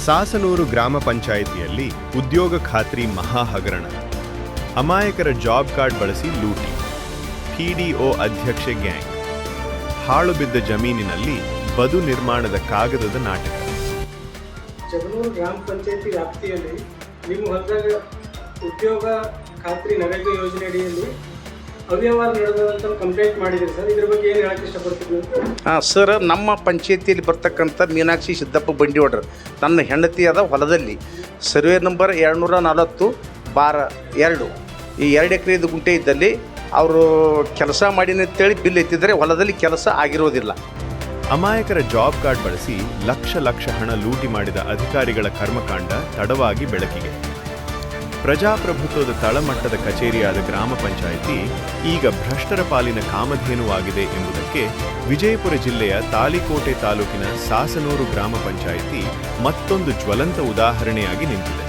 ಸಾಸನೂರು ಗ್ರಾಮ ಪಂಚಾಯಿತಿಯಲ್ಲಿ ಉದ್ಯೋಗ ಖಾತ್ರಿ ಮಹಾ ಹಗರಣ. ಅಮಾಯಕರ ಜಾಬ್ ಕಾರ್ಡ್ ಬಳಸಿ ಲೂಟಿ. ಪಿಡಿಒ ಅಧ್ಯಕ್ಷೆ ಗ್ಯಾಂಗ್. ಹಾಳು ಬಿದ್ದ ಜಮೀನಿನಲ್ಲಿ ಬದು ನಿರ್ಮಾಣದ ಕಾಗದದ ನಾಟಕ. ಜಗಳೂರು ಗ್ರಾಮ ಪಂಚಾಯಿತಿ ವ್ಯಾಪ್ತಿಯಲ್ಲಿ ನಿಮ್ಮ ಹೊಲದಾಗ ಉದ್ಯೋಗ ಖಾತ್ರಿ ನರೇಗಾ ಯೋಜನೆ ಅಡಿಯಲ್ಲಿ ಅವ್ಯವಹಾರ ನಡೆದಂತ ಕಂಪ್ಲೇಂಟ್ ಮಾಡಿದ್ರಿ ಸರ್. ಇದ್ರ ಬಗ್ಗೆ ಏನು ಹೇಳಕ್ಕೆ ಇಷ್ಟಪಡ್ತೀವಿ? ಸರ್, ನಮ್ಮ ಪಂಚಾಯತಿಯಲ್ಲಿ ಬರ್ತಕ್ಕಂಥ ಮೀನಾಕ್ಷಿ ಸಿದ್ದಪ್ಪ ಬಂಡಿವಡ್ರ ನನ್ನ ಹೆಂಡತಿಯಾದ ಹೊಲದಲ್ಲಿ ಸರ್ವೆ ನಂಬರ್ 240/2 ಈ 2 ಎಕರೆದು ಗುಂಟೆ ಇದ್ದಲ್ಲಿ ಅವರು ಕೆಲಸ ಮಾಡಿನ ಅಂತೇಳಿ ಬಿಲ್ ಎತ್ತಿದರೆ ಹೊಲದಲ್ಲಿ ಕೆಲಸ ಆಗಿರೋದಿಲ್ಲ. ಅಮಾಯಕರ ಜಾಬ್ ಕಾರ್ಡ್ ಬಳಸಿ ಲಕ್ಷ ಹಣ ಲೂಟಿ ಮಾಡಿದ ಅಧಿಕಾರಿಗಳ ಕರ್ಮಕಾಂಡ ತಡವಾಗಿ ಬೆಳಕಿಗೆ. ಪ್ರಜಾಪ್ರಭುತ್ವದ ತಳಮಟ್ಟದ ಕಚೇರಿಯಾದ ಗ್ರಾಮ ಪಂಚಾಯಿತಿ ಈಗ ಭ್ರಷ್ಟರ ಪಾಲಿನ ಕಾಮಧೇನುವಾಗಿದೆ ಎಂಬುದಕ್ಕೆ ವಿಜಯಪುರ ಜಿಲ್ಲೆಯ ತಾಳಿಕೋಟೆ ತಾಲೂಕಿನ ಸಾಸನೂರು ಗ್ರಾಮ ಪಂಚಾಯಿತಿ ಮತ್ತೊಂದು ಜ್ವಲಂತ ಉದಾಹರಣೆಯಾಗಿ ನಿಂತಿದೆ.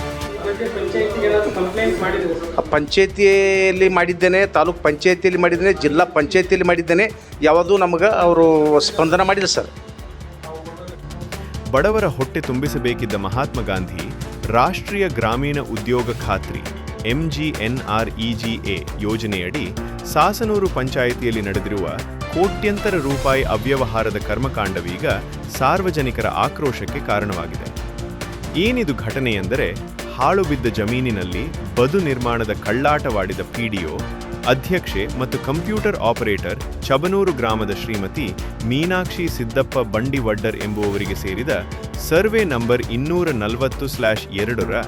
ಪಂಚಾಯತಿಯಲ್ಲಿ ಮಾಡಿದ್ದೇನೆ, ತಾಲೂಕು ಪಂಚಾಯತಿಯಲ್ಲಿ ಮಾಡಿದ್ದೇನೆ, ಜಿಲ್ಲಾ ಪಂಚಾಯತಿಯಲ್ಲಿ ಮಾಡಿದ್ದೇನೆ. ಯಾವುದೂ ನಮಗೆ ಅವರು ಸ್ಪಂದನ ಮಾಡಿಲ್ಲ ಸರ್. ಬಡವರ ಹೊಟ್ಟೆ ತುಂಬಿಸಬೇಕಿದ್ದ ಮಹಾತ್ಮ ಗಾಂಧಿ ರಾಷ್ಟ್ರೀಯ ಗ್ರಾಮೀಣ ಉದ್ಯೋಗ ಖಾತ್ರಿ MGNREGA ಯೋಜನೆಯಡಿ ಸಾಸನೂರು ಪಂಚಾಯಿತಿಯಲ್ಲಿ ನಡೆದಿರುವ ಕೋಟ್ಯಂತರ ರೂಪಾಯಿ ಅವ್ಯವಹಾರದ ಕರ್ಮಕಾಂಡವೀಗ ಸಾರ್ವಜನಿಕರ ಆಕ್ರೋಶಕ್ಕೆ ಕಾರಣವಾಗಿದೆ. ಏನಿದು ಘಟನೆ ಎಂದರೆ, ಹಾಳು ಬಿದ್ದ ಜಮೀನಿನಲ್ಲಿ ಬದು ನಿರ್ಮಾಣದ ಕಳ್ಳಾಟವಾಡಿದ ಪಿಡಿಒ ಅಧ್ಯಕ್ಷೆ ಮತ್ತು ಕಂಪ್ಯೂಟರ್ ಆಪರೇಟರ್ ಚಬನೂರು ಗ್ರಾಮದ ಶ್ರೀಮತಿ ಮೀನಾಕ್ಷಿ ಸಿದ್ದಪ್ಪ ಬಂಡಿವಡ್ಡರ್ ಎಂಬುವವರಿಗೆ ಸೇರಿದ ಸರ್ವೆ ನಂಬರ್ 240/2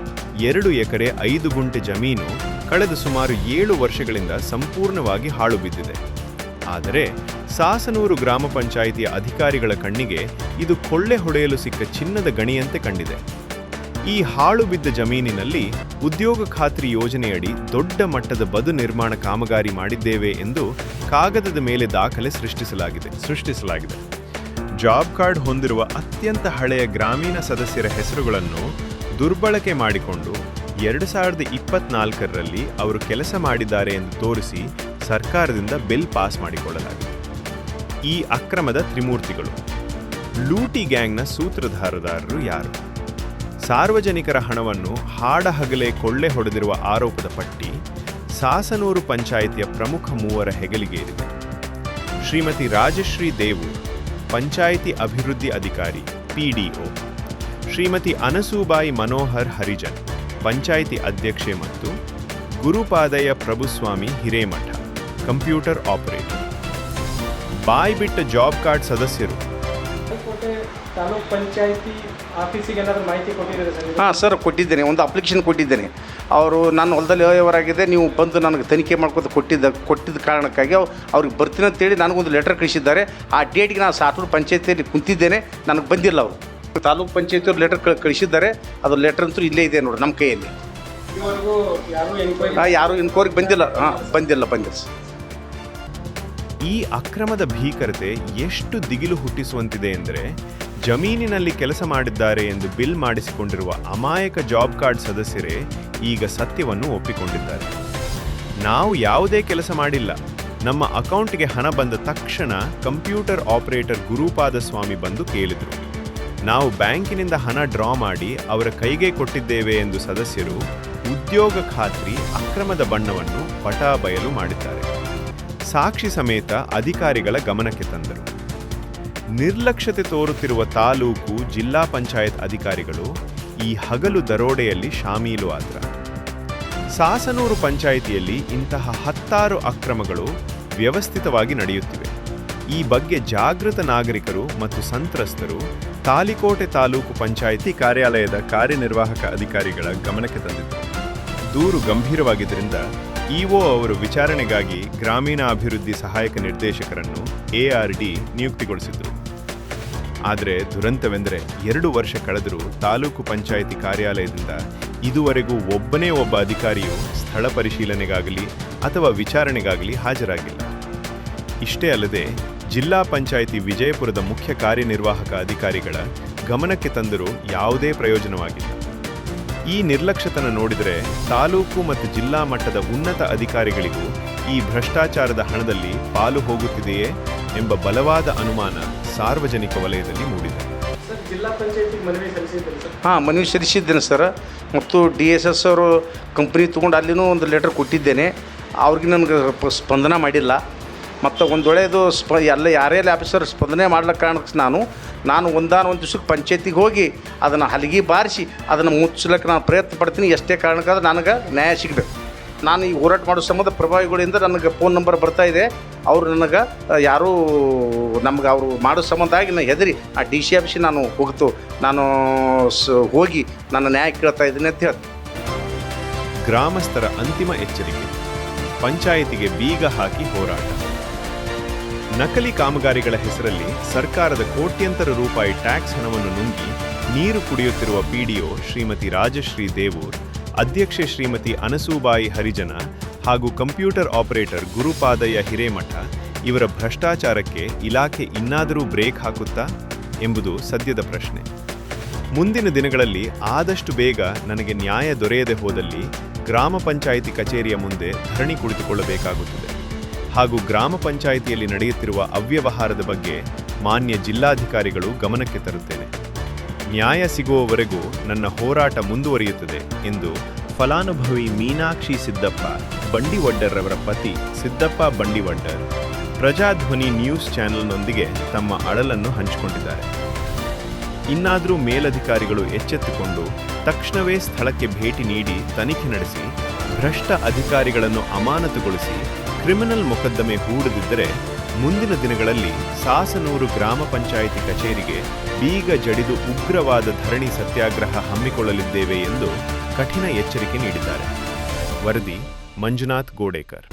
2 ಎಕರೆ 5 ಗುಂಟೆ ಜಮೀನು ಕಳೆದ ಸುಮಾರು 7 ವರ್ಷಗಳಿಂದ ಸಂಪೂರ್ಣವಾಗಿ ಹಾಳು ಬಿದ್ದಿದೆ. ಆದರೆ ಸಾಸನೂರು ಗ್ರಾಮ ಪಂಚಾಯಿತಿಯ ಅಧಿಕಾರಿಗಳ ಕಣ್ಣಿಗೆ ಇದು ಕೊಳ್ಳೆ ಹೊಡೆಯಲು ಸಿಕ್ಕ ಚಿನ್ನದ ಗಣಿಯಂತೆ ಕಂಡಿದೆ. ಈ ಹಾಳು ಬಿದ್ದ ಜಮೀನಿನಲ್ಲಿ ಉದ್ಯೋಗ ಖಾತ್ರಿ ಯೋಜನೆಯಡಿ ದೊಡ್ಡ ಮಟ್ಟದ ಬದು ನಿರ್ಮಾಣ ಕಾಮಗಾರಿ ಮಾಡಿದ್ದೇವೆ ಎಂದು ಕಾಗದದ ಮೇಲೆ ದಾಖಲೆ ಸೃಷ್ಟಿಸಲಾಗಿದೆ. ಜಾಬ್ ಕಾರ್ಡ್ ಹೊಂದಿರುವ ಅತ್ಯಂತ ಹಳೆಯ ಗ್ರಾಮೀಣ ಸದಸ್ಯರ ಹೆಸರುಗಳನ್ನು ದುರ್ಬಳಕೆ ಮಾಡಿಕೊಂಡು 2024ರಲ್ಲಿ ಅವರು ಕೆಲಸ ಮಾಡಿದ್ದಾರೆ ಎಂದು ತೋರಿಸಿ ಸರ್ಕಾರದಿಂದ ಬಿಲ್ ಪಾಸ್ ಮಾಡಿಕೊಳ್ಳಲಾಗಿದೆ. ಈ ಅಕ್ರಮದ ತ್ರಿಮೂರ್ತಿಗಳು. ಲೂಟಿ ಗ್ಯಾಂಗ್ನ ಸೂತ್ರಧಾರರು ಯಾರು? ಸಾರ್ವಜನಿಕರ ಹಣವನ್ನು ಹಾಡಹಗಲೇ ಕೊಳ್ಳೆ ಹೊಡೆದಿರುವ ಆರೋಪದ ಪಟ್ಟಿ ಸಾಸನೂರು ಪಂಚಾಯಿತಿಯ ಪ್ರಮುಖ ಮೂವರ ಹೆಗಲಿಗೇರಿದೆ. ಶ್ರೀಮತಿ ರಾಜಶ್ರೀ ದೇವೂರ್, ಪಂಚಾಯಿತಿ ಅಭಿವೃದ್ಧಿ ಅಧಿಕಾರಿ PDO. ಶ್ರೀಮತಿ ಅನಸೂಬಾಯಿ ಮನೋಹರ್ ಹರಿಜನ್, ಪಂಚಾಯಿತಿ ಅಧ್ಯಕ್ಷೆ ಮತ್ತು ಗುರುಪಾದಯ್ಯ ಪ್ರಭುಸ್ವಾಮಿ ಹಿರೇಮಠ, ಕಂಪ್ಯೂಟರ್ ಆಪರೇಟರ್. ಬಾಯ್ಬಿಟ್ಟ ಜಾಬ್ ಕಾರ್ಡ್ ಸದಸ್ಯರು. ತಾಲೂಕು ಪಂಚಾಯಿತಿ ಆಫೀಸಿಗೆ ಏನಾದರೂ ಮಾಹಿತಿ ಕೊಟ್ಟಿದ್ದಾರೆ ಸರ್? ಸರ್, ಕೊಟ್ಟಿದ್ದೇನೆ. ಒಂದು ಅಪ್ಲಿಕೇಶನ್ ಕೊಟ್ಟಿದ್ದೇನೆ. ಅವರು ನನ್ನ ಹೊಲದಲ್ಲಿ ಅವ್ಯವಹಾರಾಗಿದೆ, ನೀವು ಬಂದು ನನಗೆ ತನಿಖೆ ಮಾಡ್ಕೊತ ಕೊಟ್ಟಿದ್ದ ಕಾರಣಕ್ಕಾಗಿ ಅವ್ರಿಗೆ ಬರ್ತೀನಿ ಅಂತೇಳಿ ನನಗೊಂದು ಲೆಟರ್ ಕಳಿಸಿದ್ದಾರೆ. ಆ ಡೇಟ್ಗೆ ನಾನು ಸಾಸನೂರು ಪಂಚಾಯತಿಯಲ್ಲಿ ಕುಂತಿದ್ದೇನೆ, ನನಗೆ ಬಂದಿಲ್ಲ. ಅವರು ತಾಲೂಕು ಪಂಚಾಯತಿಯವ್ರು ಲೆಟರ್ ಕಳಿಸಿದ್ದಾರೆ. ಅದು ಲೆಟರ್ ಅಂತೂ ಇಲ್ಲೇ ಇದೆ ನೋಡಿ ನಮ್ಮ ಕೈಯಲ್ಲಿ. ಯಾರು ಎನ್ಕ್ವೈರಿಗೆ ಬಂದಿಲ್ಲ. ಬಂದಿಲ್ಲ ಸರ್. ಈ ಅಕ್ರಮದ ಭೀಕರತೆ ಎಷ್ಟು ದಿಗಿಲು ಹುಟ್ಟಿಸುವಂತಿದೆ ಎಂದರೆ, ಜಮೀನಿನಲ್ಲಿ ಕೆಲಸ ಮಾಡಿದ್ದಾರೆ ಎಂದು ಬಿಲ್ ಮಾಡಿಸಿಕೊಂಡಿರುವ ಅಮಾಯಕ ಜಾಬ್ ಕಾರ್ಡ್ ಸದಸ್ಯರೇ ಈಗ ಸತ್ಯವನ್ನು ಒಪ್ಪಿಕೊಂಡಿದ್ದಾರೆ. ನಾವು ಯಾವುದೇ ಕೆಲಸ ಮಾಡಿಲ್ಲ, ನಮ್ಮ ಅಕೌಂಟ್ಗೆ ಹಣ ಬಂದ ತಕ್ಷಣ ಕಂಪ್ಯೂಟರ್ ಆಪರೇಟರ್ ಗುರುಪಾದ ಸ್ವಾಮಿ ಬಂದು ಕೇಳಿದರು. ನಾವು ಬ್ಯಾಂಕಿನಿಂದ ಹಣ ಡ್ರಾ ಮಾಡಿ ಅವರ ಕೈಗೆ ಕೊಟ್ಟಿದ್ದೇವೆ ಎಂದು ಸದಸ್ಯರು ಉದ್ಯೋಗ ಖಾತ್ರಿ ಅಕ್ರಮದ ಬಣ್ಣವನ್ನು ಬಟಾಬಯಲು ಮಾಡಿದ್ದಾರೆ. ಸಾಕ್ಷಿ ಸಮೇತ ಅಧಿಕಾರಿಗಳ ಗಮನಕ್ಕೆ ತಂದರು. ನಿರ್ಲಕ್ಷ್ಯತೆ ತೋರುತ್ತಿರುವ ತಾಲೂಕು, ಜಿಲ್ಲಾ ಪಂಚಾಯತ್ ಅಧಿಕಾರಿಗಳು ಈ ಹಗಲು ದರೋಡೆಯಲ್ಲಿ ಶಾಮೀಲು ಆದ್ರ. ಸಾಸನೂರು ಪಂಚಾಯಿತಿಯಲ್ಲಿ ಇಂತಹ 10 ಅಕ್ರಮಗಳು ವ್ಯವಸ್ಥಿತವಾಗಿ ನಡೆಯುತ್ತಿವೆ. ಈ ಬಗ್ಗೆ ಜಾಗೃತ ನಾಗರಿಕರು ಮತ್ತು ಸಂತ್ರಸ್ತರು ತಾಳಿಕೋಟೆ ತಾಲೂಕು ಪಂಚಾಯಿತಿ ಕಾರ್ಯಾಲಯದ ಕಾರ್ಯನಿರ್ವಾಹಕ ಅಧಿಕಾರಿಗಳ ಗಮನಕ್ಕೆ ತಂದಿದ್ದರು. ದೂರು ಗಂಭೀರವಾಗಿದ್ದರಿಂದ ಇಒ ಅವರು ವಿಚಾರಣೆಗಾಗಿ ಗ್ರಾಮೀಣಾಭಿವೃದ್ಧಿ ಸಹಾಯಕ ನಿರ್ದೇಶಕರನ್ನು ARD ನಿಯುಕ್ತಿಗೊಳಿಸಿದರು. ಆದರೆ ದುರಂತವೆಂದರೆ 2 ವರ್ಷ ಕಳೆದರೂ ತಾಲೂಕು ಪಂಚಾಯಿತಿ ಕಾರ್ಯಾಲಯದಿಂದ ಇದುವರೆಗೂ ಒಬ್ಬ ಅಧಿಕಾರಿಯು ಸ್ಥಳ ಪರಿಶೀಲನೆಗಾಗಲಿ ಅಥವಾ ವಿಚಾರಣೆಗಾಗಲಿ ಹಾಜರಾಗಿಲ್ಲ. ಇಷ್ಟೇ ಅಲ್ಲದೆ ಜಿಲ್ಲಾ ಪಂಚಾಯಿತಿ ವಿಜಯಪುರದ ಮುಖ್ಯ ಕಾರ್ಯನಿರ್ವಾಹಕ ಅಧಿಕಾರಿಗಳ ಗಮನಕ್ಕೆ ತಂದರೂ ಯಾವುದೇ ಪ್ರಯೋಜನವಾಗಿಲ್ಲ. ಈ ನಿರ್ಲಕ್ಷ್ಯತನ ನೋಡಿದರೆ ತಾಲೂಕು ಮತ್ತು ಜಿಲ್ಲಾ ಮಟ್ಟದ ಉನ್ನತ ಅಧಿಕಾರಿಗಳಿಗೂ ಈ ಭ್ರಷ್ಟಾಚಾರದ ಹಣದಲ್ಲಿ ಪಾಲು ಹೋಗುತ್ತಿದೆಯೇ ಎಂಬ ಬಲವಾದ ಅನುಮಾನ ಸಾರ್ವಜನಿಕ ವಲಯದಲ್ಲಿ ಮೂಡಿದೆ. ಜಿಲ್ಲಾ ಪಂಚಾಯತಿಗೆ ಮನವಿ ಸಲ್ಲಿಸಿದ್ರು ಸರ್. ಹಾಂ, ಮನವಿ ಸಲ್ಲಿಸಿದ್ದೇನೆ ಸರ್. ಮತ್ತು DSS ಅವರು ಕಂಪ್ನಿ ತೊಗೊಂಡು ಅಲ್ಲಿನೂ ಒಂದು ಲೆಟರ್ ಕೊಟ್ಟಿದ್ದೇನೆ. ಅವ್ರಿಗೆ ನನಗೆ ಸ್ಪಂದನ ಮಾಡಿಲ್ಲ. ಮತ್ತು ಒಂದು ಒಳ್ಳೆಯದು ಎಲ್ಲ ಯಾರೇ ಆಫೀಸರ್ ಸ್ಪಂದನೆ ಮಾಡ್ಲಿಕ್ಕೆ ಕಾರಣಕ್ಕೆ ನಾನು ಒಂದು ದಿವ್ಸಕ್ಕೆ ಪಂಚಾಯತಿಗೆ ಹೋಗಿ ಅದನ್ನು ಹಲಗಿ ಬಾರಿಸಿ ಅದನ್ನು ಮುಚ್ಚಲಿಕ್ಕೆ ನಾನು ಪ್ರಯತ್ನ ಪಡ್ತೀನಿ. ಎಷ್ಟೇ ಕಾರಣಕ್ಕಾದ್ರೆ ನನಗೆ ನ್ಯಾಯ ಸಿಗಬೇಕು. ನಾನು ಈ ಹೋರಾಟ ಮಾಡೋ ಸಂಬಂಧ ಪ್ರಭಾವಿಗಳಿಂದ ನನಗೆ ಫೋನ್ ನಂಬರ್ ಬರ್ತಾಯಿದೆ. ಅವರು ನನಗೆ ಯಾರೂ ನಮ್ಗೆ ಅವರು ಮಾಡೋ ಸಂಬಂಧ ಆಗಿ ನಾನು ಹೆದರಿ ಆ DC ಆಫೀಸಿಗೆ ನಾನು ನಾನು ಹೋಗಿ ನನ್ನ ನ್ಯಾಯ ಕೇಳ್ತಾ ಇದ್ದೀನಿ ಅಂತ ಹೇಳ್ತೀನಿ. ಗ್ರಾಮಸ್ಥರ ಅಂತಿಮ ಎಚ್ಚರಿಕೆ, ಪಂಚಾಯಿತಿಗೆ ಬೀಗ ಹಾಕಿ ಹೋರಾಟ. ನಕಲಿ ಕಾಮಗಾರಿಗಳ ಹೆಸರಲ್ಲಿ ಸರ್ಕಾರದ ಕೋಟ್ಯಂತರ ರೂಪಾಯಿ ಟ್ಯಾಕ್ಸ್ ಹಣವನ್ನು ನುಂಗಿ ನೀರು ಕುಡಿಯುತ್ತಿರುವ PDO ಶ್ರೀಮತಿ ರಾಜಶ್ರೀ ದೇವೂರ್, ಅಧ್ಯಕ್ಷೆ ಶ್ರೀಮತಿ ಅನಸೂಬಾಯಿ ಹರಿಜನ ಹಾಗೂ ಕಂಪ್ಯೂಟರ್ ಆಪರೇಟರ್ ಗುರುಪಾದಯ್ಯ ಹಿರೇಮಠ ಇವರ ಭ್ರಷ್ಟಾಚಾರಕ್ಕೆ ಇಲಾಖೆ ಇನ್ನಾದರೂ ಬ್ರೇಕ್ ಹಾಕುತ್ತಾ ಎಂಬುದು ಸದ್ಯದ ಪ್ರಶ್ನೆ. ಮುಂದಿನ ದಿನಗಳಲ್ಲಿ ಆದಷ್ಟು ಬೇಗ ನನಗೆ ನ್ಯಾಯ ದೊರೆಯದೆ ಹೋದಲ್ಲಿ ಗ್ರಾಮ ಪಂಚಾಯಿತಿ ಕಚೇರಿಯ ಮುಂದೆ ಧರಣಿ ಕುಳಿತುಕೊಳ್ಳಬೇಕಾಗುತ್ತದೆ ಹಾಗೂ ಗ್ರಾಮ ಪಂಚಾಯಿತಿಯಲ್ಲಿ ನಡೆಯುತ್ತಿರುವ ಅವ್ಯವಹಾರದ ಬಗ್ಗೆ ಮಾನ್ಯ ಜಿಲ್ಲಾಧಿಕಾರಿಗಳು ಗಮನಕ್ಕೆ ತರುತ್ತೇನೆ. ನ್ಯಾಯ ಸಿಗುವವರೆಗೂ ನನ್ನ ಹೋರಾಟ ಮುಂದುವರಿಯುತ್ತದೆ ಎಂದು ಫಲಾನುಭವಿ ಮೀನಾಕ್ಷಿ ಸಿದ್ದಪ್ಪ ಬಂಡಿವಡ್ಡರ್ರವರ ಪತಿ ಸಿದ್ದಪ್ಪ ಬಂಡಿವಡ್ಡರ್ ಪ್ರಜಾಧ್ವನಿ ನ್ಯೂಸ್ ಚಾನೆಲ್ನೊಂದಿಗೆ ತಮ್ಮ ಅಳಲನ್ನು ಹಂಚಿಕೊಂಡಿದ್ದಾರೆ. ಇನ್ನಾದರೂ ಮೇಲಧಿಕಾರಿಗಳು ಎಚ್ಚೆತ್ತುಕೊಂಡು ತಕ್ಷಣವೇ ಸ್ಥಳಕ್ಕೆ ಭೇಟಿ ನೀಡಿ ತನಿಖೆ ನಡೆಸಿ ಭ್ರಷ್ಟ ಅಧಿಕಾರಿಗಳನ್ನು ಅಮಾನತುಗೊಳಿಸಿ ಕ್ರಿಮಿನಲ್ ಮೊಕದ್ದಮೆ ಹೂಡದಿದ್ದರೆ ಮುಂದಿನ ದಿನಗಳಲ್ಲಿ ಸಾಸನೂರು ಗ್ರಾಮ ಪಂಚಾಯಿತಿ ಕಚೇರಿಗೆ ಬೀಗ ಜಡಿದು ಉಗ್ರವಾದ ಧರಣಿ ಸತ್ಯಾಗ್ರಹ ಹಮ್ಮಿಕೊಳ್ಳಲಿದ್ದೇವೆ ಎಂದು ಕಠಿಣ ಎಚ್ಚರಿಕೆ ನೀಡಿದ್ದಾರೆ. ವರದಿ ಮಂಜುನಾಥ್ ಗೋಡೇಕರ್.